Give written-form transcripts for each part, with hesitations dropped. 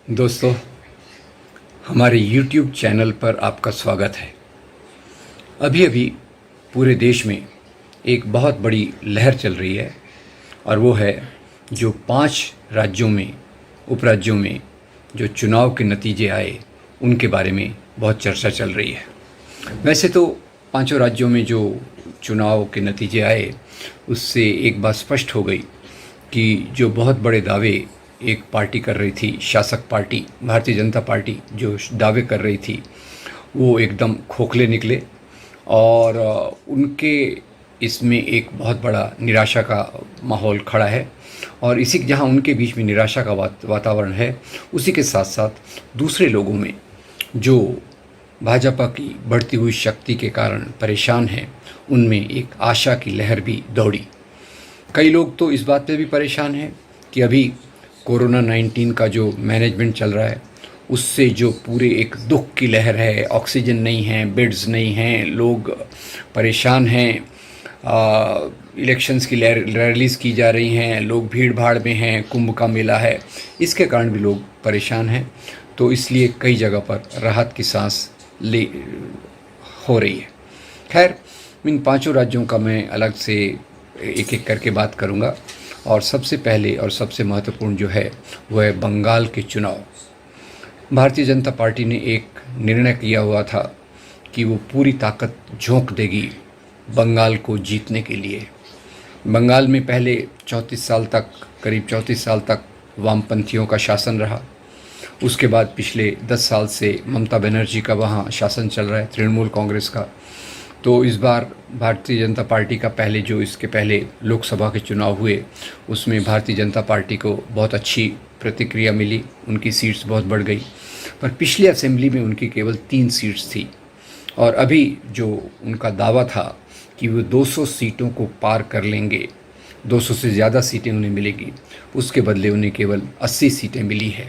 दोस्तों, हमारे YouTube channel पर आपका स्वागत है। अभी अभी पूरे देश में एक बहुत बड़ी लहर चल रही है और वो है जो 5 राज्यों में, उपराज्यों में जो चुनाव के नतीजे आए उनके बारे में बहुत चर्चा चल रही है। वैसे तो पांचों राज्यों में जो चुनाव के नतीजे आए उससे एक बात स्पष्ट हो गई कि जो बहुत बड़े दावे एक पार्टी कर रही थी, शासक पार्टी भारतीय जनता पार्टी जो दावे कर रही थी वो एकदम खोखले निकले और उनके इसमें एक बहुत बड़ा निराशा का माहौल खड़ा है। और इसी जहां उनके बीच में निराशा का वातावरण है, उसी के साथ साथ दूसरे लोगों में जो भाजपा की बढ़ती हुई शक्ति के कारण परेशान हैं, उनमें एक आशा की लहर भी दौड़ी। कई लोग तो इस बात पे भी परेशान हैं कि अभी कोरोना 19 का जो मैनेजमेंट चल रहा है उससे जो पूरे एक दुख की लहर है, ऑक्सीजन नहीं है, बेड्स नहीं हैं, लोग परेशान हैं, इलेक्शंस की रैलीज़ की जा रही हैं, लोग भीड़ भाड़ में हैं, कुंभ का मेला है, इसके कारण भी लोग परेशान हैं। तो इसलिए कई जगह पर राहत की सांस ले हो रही है। खैर, इन पांचों राज्यों का मैं अलग से एक एक करके बात करूंगा और सबसे पहले और सबसे महत्वपूर्ण जो है वह है बंगाल के चुनाव। भारतीय जनता पार्टी ने एक निर्णय किया हुआ था कि वो पूरी ताकत झोंक देगी बंगाल को जीतने के लिए। बंगाल में पहले 34 साल तक, करीब 34 साल तक वामपंथियों का शासन रहा। उसके बाद पिछले 10 साल से ममता बनर्जी का वहाँ शासन चल रहा है, तृणमूल कांग्रेस का। तो इस बार भारतीय जनता पार्टी का इसके पहले लोकसभा के चुनाव हुए उसमें भारतीय जनता पार्टी को बहुत अच्छी प्रतिक्रिया मिली, उनकी सीट्स बहुत बढ़ गई। पर पिछली असेंबली में उनकी केवल 3 सीट्स थी और अभी जो उनका दावा था कि वो 200 सीटों को पार कर लेंगे, 200 से ज़्यादा सीटें उन्हें मिलेगी, उसके बदले उन्हें केवल 80 सीटें मिली है।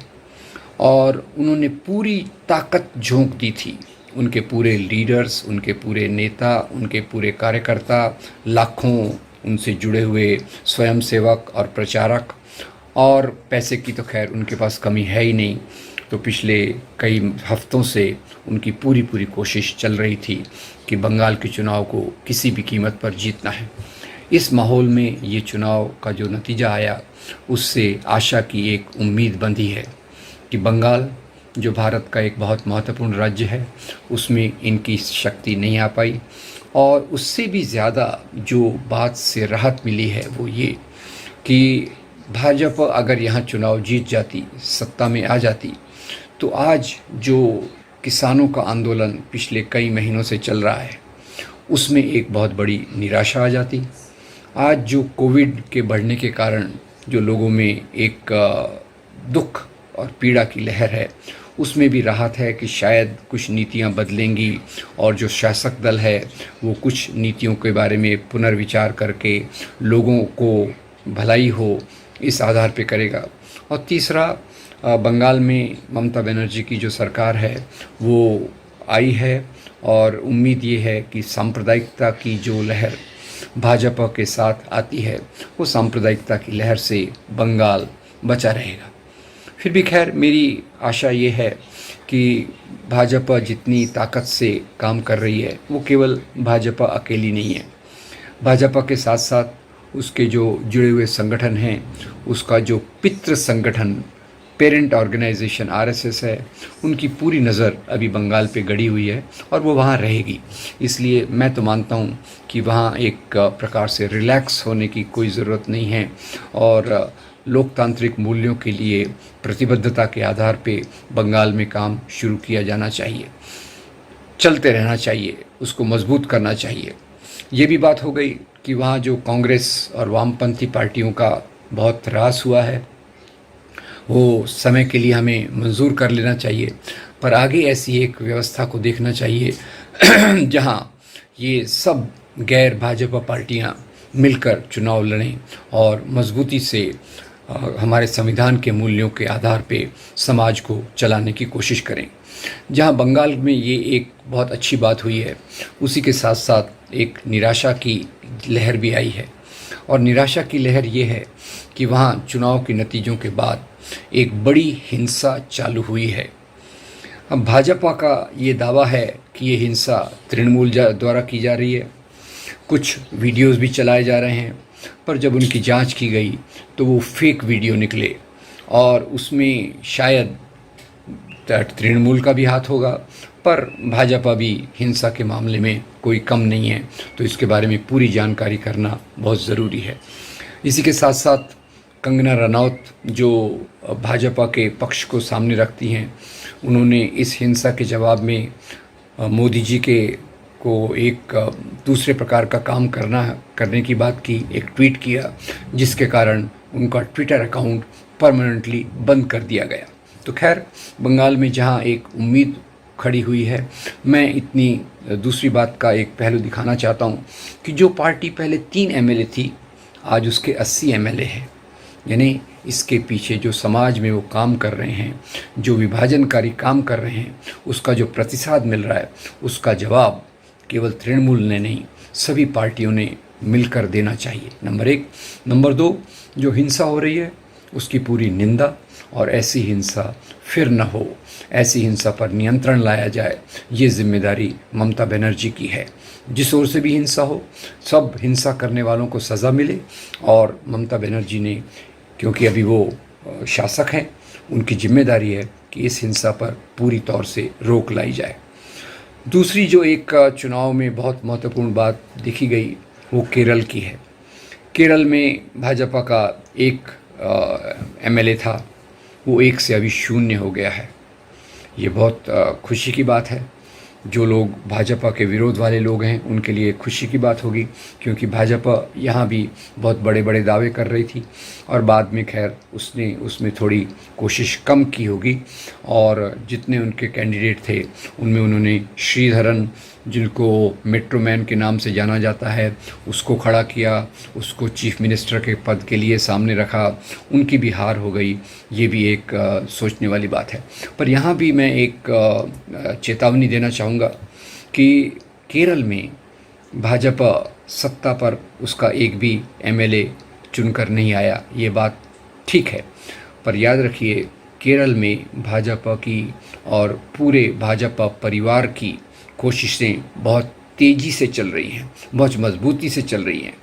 और उन्होंने पूरी ताकत झोंक दी थी। उनके पूरे लीडर्स, उनके पूरे नेता, उनके पूरे कार्यकर्ता, लाखों उनसे जुड़े हुए स्वयंसेवक और प्रचारक, और पैसे की तो खैर उनके पास कमी है ही नहीं। तो पिछले कई हफ्तों से उनकी पूरी कोशिश चल रही थी कि बंगाल के चुनाव को किसी भी कीमत पर जीतना है। इस माहौल में ये चुनाव का जो नतीजा आया उससे आशा की एक उम्मीद बंधी है कि बंगाल जो भारत का एक बहुत महत्वपूर्ण राज्य है उसमें इनकी शक्ति नहीं आ पाई। और उससे भी ज़्यादा जो बात से राहत मिली है वो ये कि भाजपा अगर यहाँ चुनाव जीत जाती, सत्ता में आ जाती, तो आज जो किसानों का आंदोलन पिछले कई महीनों से चल रहा है उसमें एक बहुत बड़ी निराशा आ जाती। आज जो कोविड के बढ़ने के कारण जो लोगों में एक दुख और पीड़ा की लहर है उसमें भी राहत है कि शायद कुछ नीतियां बदलेंगी और जो शासक दल है वो कुछ नीतियों के बारे में पुनर्विचार करके लोगों को भलाई हो इस आधार पे करेगा। और तीसरा, बंगाल में ममता बनर्जी की जो सरकार है वो आई है और उम्मीद ये है कि सांप्रदायिकता की जो लहर भाजपा के साथ आती है वो सांप्रदायिकता की लहर से बंगाल बचा रहेगा। फिर भी खैर मेरी आशा ये है कि भाजपा जितनी ताकत से काम कर रही है वो केवल भाजपा अकेली नहीं है। भाजपा के साथ साथ उसके जो जुड़े हुए संगठन हैं, उसका जो पितृ संगठन पेरेंट ऑर्गेनाइजेशन आरएसएस है, उनकी पूरी नज़र अभी बंगाल पे गड़ी हुई है और वो वहाँ रहेगी। इसलिए मैं तो मानता हूँ कि वहाँ एक प्रकार से रिलैक्स होने की कोई ज़रूरत नहीं है और लोकतांत्रिक मूल्यों के लिए प्रतिबद्धता के आधार पे बंगाल में काम शुरू किया जाना चाहिए, चलते रहना चाहिए, उसको मजबूत करना चाहिए। ये भी बात हो गई कि वहाँ जो कांग्रेस और वामपंथी पार्टियों का बहुत ह्रास हुआ है वो समय के लिए हमें मंजूर कर लेना चाहिए, पर आगे ऐसी एक व्यवस्था को देखना चाहिए जहाँ ये सब गैर भाजपा पार्टियाँ मिलकर चुनाव लड़ें और मजबूती से हमारे संविधान के मूल्यों के आधार पे समाज को चलाने की कोशिश करें। जहां बंगाल में ये एक बहुत अच्छी बात हुई है, उसी के साथ साथ एक निराशा की लहर भी आई है और निराशा की लहर ये है कि वहाँ चुनाव के नतीजों के बाद एक बड़ी हिंसा चालू हुई है। अब भाजपा का ये दावा है कि ये हिंसा तृणमूल द्वारा की जा रही है। कुछ वीडियोस भी चलाए जा रहे हैं, पर जब उनकी जांच की गई तो वो फेक वीडियो निकले और उसमें शायद तृणमूल का भी हाथ होगा, पर भाजपा भी हिंसा के मामले में कोई कम नहीं है। तो इसके बारे में पूरी जानकारी करना बहुत ज़रूरी है। इसी के साथ साथ कंगना रनौत जो भाजपा के पक्ष को सामने रखती हैं, उन्होंने इस हिंसा के जवाब में मोदी जी के को एक दूसरे प्रकार का काम करने की बात की, एक ट्वीट किया, जिसके कारण उनका ट्विटर अकाउंट परमानेंटली बंद कर दिया गया। तो खैर, बंगाल में जहां एक उम्मीद खड़ी हुई है, मैं इतनी दूसरी बात का एक पहलू दिखाना चाहता हूं कि जो पार्टी पहले 3 एमएलए थी, आज उसके 80 एमएलए हैं। यानी इसके पीछे जो समाज में वो काम कर रहे हैं, जो विभाजनकारी काम कर रहे हैं, उसका जो प्रतिसाद मिल रहा है, उसका जवाब केवल तृणमूल ने नहीं, सभी पार्टियों ने मिलकर देना चाहिए। नंबर 1। नंबर 2, जो हिंसा हो रही है उसकी पूरी निंदा, और ऐसी हिंसा फिर न हो, ऐसी हिंसा पर नियंत्रण लाया जाए, ये जिम्मेदारी ममता बनर्जी की है। जिस ओर से भी हिंसा हो, सब हिंसा करने वालों को सज़ा मिले, और ममता बनर्जी ने, क्योंकि अभी वो शासक हैं, उनकी जिम्मेदारी है कि इस हिंसा पर पूरी तौर से रोक लाई जाए। दूसरी जो एक चुनाव में बहुत महत्वपूर्ण बात देखी गई, वो केरल की है। केरल में भाजपा का एक एमएलए था, वो 1 से अभी 0 हो गया है। ये बहुत खुशी की बात है। जो लोग भाजपा के विरोध वाले लोग हैं, उनके लिए खुशी की बात होगी, क्योंकि भाजपा यहाँ भी बहुत बड़े बड़े दावे कर रही थी, और बाद में खैर उसने उसमें थोड़ी कोशिश कम की होगी, और जितने उनके कैंडिडेट थे उनमें उन्होंने श्रीधरन, जिनको मेट्रो मैन के नाम से जाना जाता है, उसको खड़ा किया, उसको चीफ मिनिस्टर के पद के लिए सामने रखा। उनकी भी हार हो गई। ये भी एक सोचने वाली बात है। पर यहाँ भी मैं एक चेतावनी देना चाहूँगा कि केरल में भाजपा सत्ता पर उसका एक भी एमएलए चुनकर नहीं आया, ये बात ठीक है, पर याद रखिए केरल में भाजपा की और पूरे भाजपा परिवार की कोशिशें बहुत तेज़ी से चल रही हैं, बहुत मजबूती से चल रही हैं।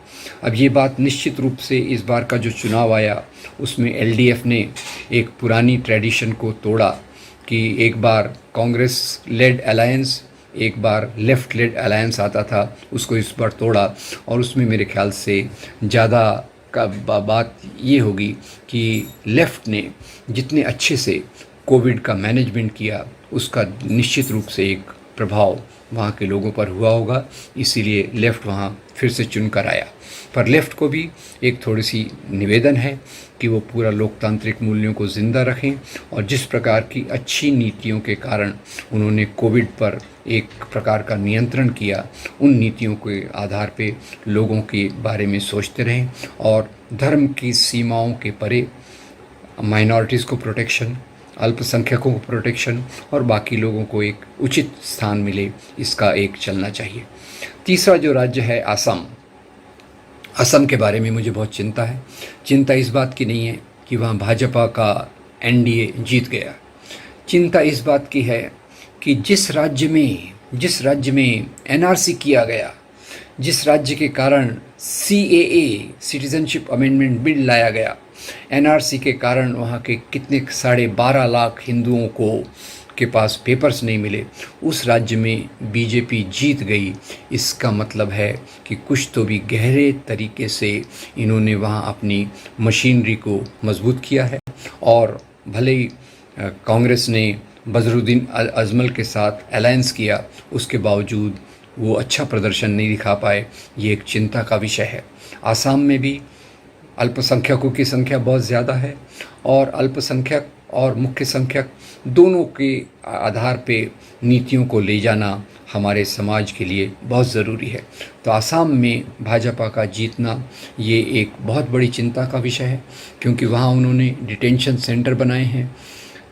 अब ये बात निश्चित रूप से इस बार का जो चुनाव आया, उसमें एलडीएफ ने एक पुरानी ट्रेडिशन को तोड़ा कि एक बार कांग्रेस लेड अलायंस, एक बार लेफ़्ट लेड अलायंस आता था, उसको इस बार तोड़ा। और उसमें मेरे ख्याल से ज़्यादा का बात ये होगी कि लेफ़्ट ने जितने अच्छे से कोविड का मैनेजमेंट किया, उसका निश्चित रूप से एक प्रभाव वहाँ के लोगों पर हुआ होगा, इसीलिए लेफ़्ट वहाँ फिर से चुनकर आया। पर लेफ़्ट को भी एक थोड़ी सी निवेदन है कि वो पूरा लोकतांत्रिक मूल्यों को ज़िंदा रखें, और जिस प्रकार की अच्छी नीतियों के कारण उन्होंने कोविड पर एक प्रकार का नियंत्रण किया, उन नीतियों के आधार पे लोगों के बारे में सोचते रहें, और धर्म की सीमाओं के परे माइनॉरिटीज़ को प्रोटेक्शन, अल्पसंख्यकों को प्रोटेक्शन, और बाकी लोगों को एक उचित स्थान मिले, इसका एक चलना चाहिए। तीसरा जो राज्य है असम, असम के बारे में मुझे बहुत चिंता है। चिंता इस बात की नहीं है कि वहाँ भाजपा का एनडीए जीत गया। चिंता इस बात की है कि जिस राज्य में एनआरसी किया गया, जिस राज्य के कारण सीएए सिटीजनशिप अमेंडमेंट बिल लाया गया, एनआरसी के कारण वहाँ के कितने 12.5 लाख हिंदुओं को के पास पेपर्स नहीं मिले, उस राज्य में बीजेपी जीत गई। इसका मतलब है कि कुछ तो भी गहरे तरीके से इन्होंने वहाँ अपनी मशीनरी को मजबूत किया है। और भले ही कांग्रेस ने बदरुद्दीन अजमल के साथ अलायंस किया, उसके बावजूद वो अच्छा प्रदर्शन नहीं दिखा पाए। ये एक चिंता का विषय है। आसाम में भी अल्पसंख्यकों की संख्या बहुत ज़्यादा है, और अल्पसंख्यक और मुख्य संख्यक दोनों के आधार पे नीतियों को ले जाना हमारे समाज के लिए बहुत ज़रूरी है। तो आसाम में भाजपा का जीतना ये एक बहुत बड़ी चिंता का विषय है, क्योंकि वहाँ उन्होंने डिटेंशन सेंटर बनाए हैं।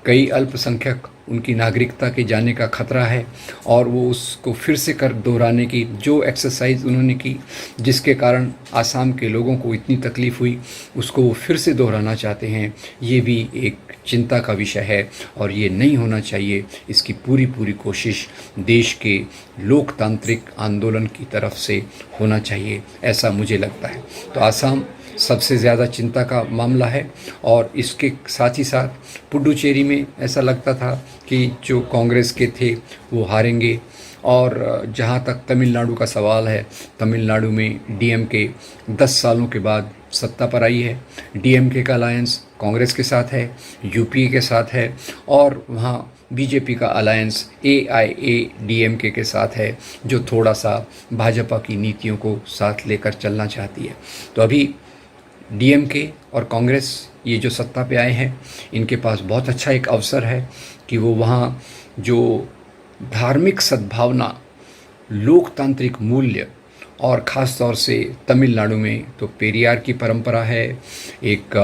कई अल्पसंख्यक उनकी नागरिकता के जाने का खतरा है और वो उसको फिर से कर दोहराने की जो एक्सरसाइज उन्होंने की, जिसके कारण आसाम के लोगों को इतनी तकलीफ़ हुई, उसको वो फिर से दोहराना चाहते हैं। ये भी एक चिंता का विषय है और ये नहीं होना चाहिए। इसकी पूरी पूरी कोशिश देश के लोकतांत्रिक आंदोलन की तरफ से होना चाहिए, ऐसा मुझे लगता है। तो आसाम सबसे ज़्यादा चिंता का मामला है और इसके साथ ही साथ पुडुचेरी में ऐसा लगता था कि जो कांग्रेस के थे वो हारेंगे। और जहाँ तक तमिलनाडु का सवाल है, तमिलनाडु में डीएमके 10 सालों के बाद सत्ता पर आई है। डीएमके का अलायंस कांग्रेस के साथ है, यूपीए के साथ है और वहाँ बीजेपी का अलायंस एआईएडीएमके के साथ है, जो थोड़ा सा भाजपा की नीतियों को साथ लेकर चलना चाहती है। तो अभी डीएमके और कांग्रेस ये जो सत्ता पे आए हैं, इनके पास बहुत अच्छा एक अवसर है कि वो वहाँ जो धार्मिक सद्भावना, लोकतांत्रिक मूल्य और ख़ास तौर से तमिलनाडु में तो पेरियार की परंपरा है, एक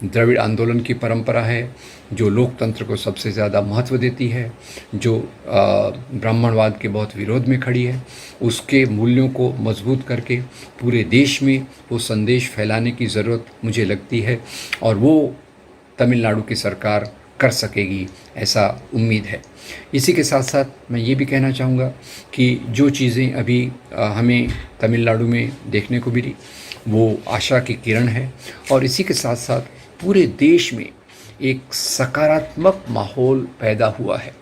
द्रविड़ आंदोलन की परंपरा है जो लोकतंत्र को सबसे ज़्यादा महत्व देती है, जो ब्राह्मणवाद के बहुत विरोध में खड़ी है। उसके मूल्यों को मजबूत करके पूरे देश में वो संदेश फैलाने की ज़रूरत मुझे लगती है और वो तमिलनाडु की सरकार कर सकेगी, ऐसा उम्मीद है। इसी के साथ साथ मैं ये भी कहना चाहूँगा कि जो चीज़ें अभी हमें तमिलनाडु में देखने को मिली वो आशा की किरण है और इसी के साथ साथ पूरे देश में एक सकारात्मक माहौल पैदा हुआ है।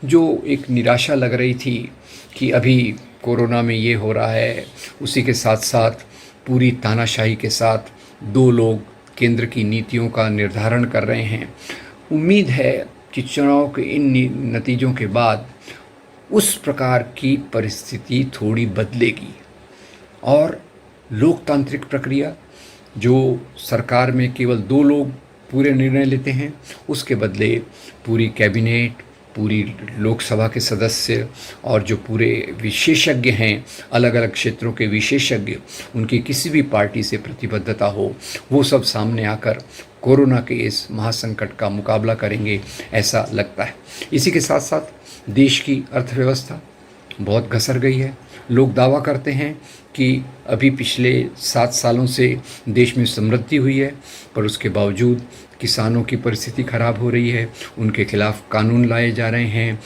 जो एक निराशा लग रही थी कि अभी कोरोना में ये हो रहा है, उसी के साथ साथ पूरी तानाशाही के साथ 2 लोग केंद्र की नीतियों का निर्धारण कर रहे हैं। उम्मीद है कि चुनाव के इन नतीजों के बाद उस प्रकार की परिस्थिति थोड़ी बदलेगी और लोकतांत्रिक प्रक्रिया, जो सरकार में केवल 2 लोग पूरे निर्णय लेते हैं, उसके बदले पूरी कैबिनेट, पूरी लोकसभा के सदस्य और जो पूरे विशेषज्ञ हैं, अलग अलग क्षेत्रों के विशेषज्ञ, उनकी किसी भी पार्टी से प्रतिबद्धता हो, वो सब सामने आकर कोरोना के इस महासंकट का मुकाबला करेंगे, ऐसा लगता है। इसी के साथ साथ देश की अर्थव्यवस्था बहुत घसर गई है। लोग दावा करते हैं कि अभी पिछले 7 सालों से देश में समृद्धि हुई है, पर उसके बावजूद किसानों की परिस्थिति खराब हो रही है, उनके खिलाफ कानून लाए जा रहे हैं,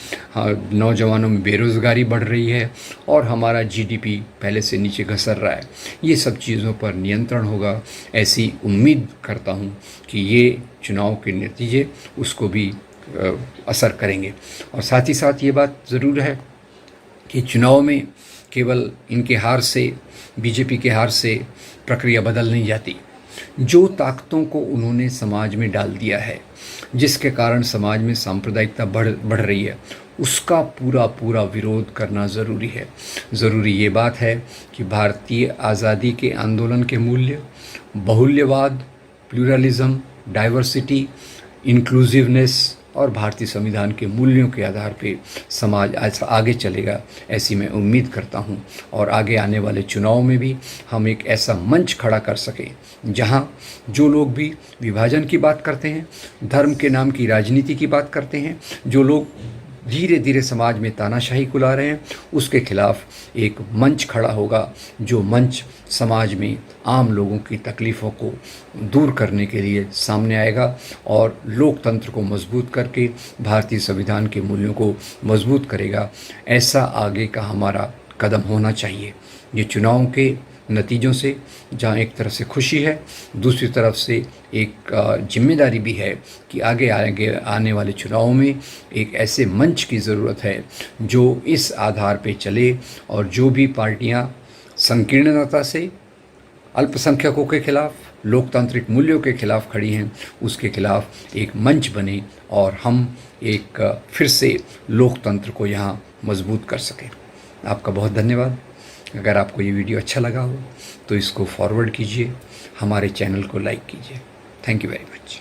नौजवानों में बेरोज़गारी बढ़ रही है और हमारा जीडीपी पहले से नीचे घसर रहा है। ये सब चीज़ों पर नियंत्रण होगा, ऐसी उम्मीद करता हूँ कि ये चुनाव के नतीजे उसको भी असर करेंगे। और साथ ही साथ ये बात ज़रूर है कि चुनाव में केवल इनके हार से, बीजेपी के हार से प्रक्रिया बदल नहीं जाती। जो ताकतों को उन्होंने समाज में डाल दिया है, जिसके कारण समाज में सांप्रदायिकता बढ़ रही है, उसका पूरा विरोध करना ज़रूरी है। ज़रूरी ये बात है कि भारतीय आज़ादी के आंदोलन के मूल्य, बहुल्यवाद, प्लूरलिज्म, डाइवर्सिटी, इंक्लूसिवनेस और भारतीय संविधान के मूल्यों के आधार पे समाज ऐसा आगे चलेगा, ऐसी मैं उम्मीद करता हूं। और आगे आने वाले चुनाव में भी हम एक ऐसा मंच खड़ा कर सकें जहां जो लोग भी विभाजन की बात करते हैं, धर्म के नाम की राजनीति की बात करते हैं, जो लोग धीरे धीरे समाज में तानाशाही को ला रहे हैं, उसके खिलाफ एक मंच खड़ा होगा, जो मंच समाज में आम लोगों की तकलीफ़ों को दूर करने के लिए सामने आएगा और लोकतंत्र को मजबूत करके भारतीय संविधान के मूल्यों को मजबूत करेगा। ऐसा आगे का हमारा कदम होना चाहिए। ये चुनाव के नतीजों से जहाँ एक तरफ से खुशी है, दूसरी तरफ से एक जिम्मेदारी भी है कि आगे आने वाले चुनावों में एक ऐसे मंच की ज़रूरत है जो इस आधार पे चले और जो भी पार्टियां संकीर्णता से अल्पसंख्यकों के खिलाफ, लोकतांत्रिक मूल्यों के खिलाफ खड़ी हैं, उसके खिलाफ एक मंच बने और हम एक फिर से लोकतंत्र को यहाँ मजबूत कर सकें। आपका बहुत धन्यवाद। अगर आपको ये वीडियो अच्छा लगा हो तो इसको फॉरवर्ड कीजिए, हमारे चैनल को लाइक कीजिए। Thank you very much.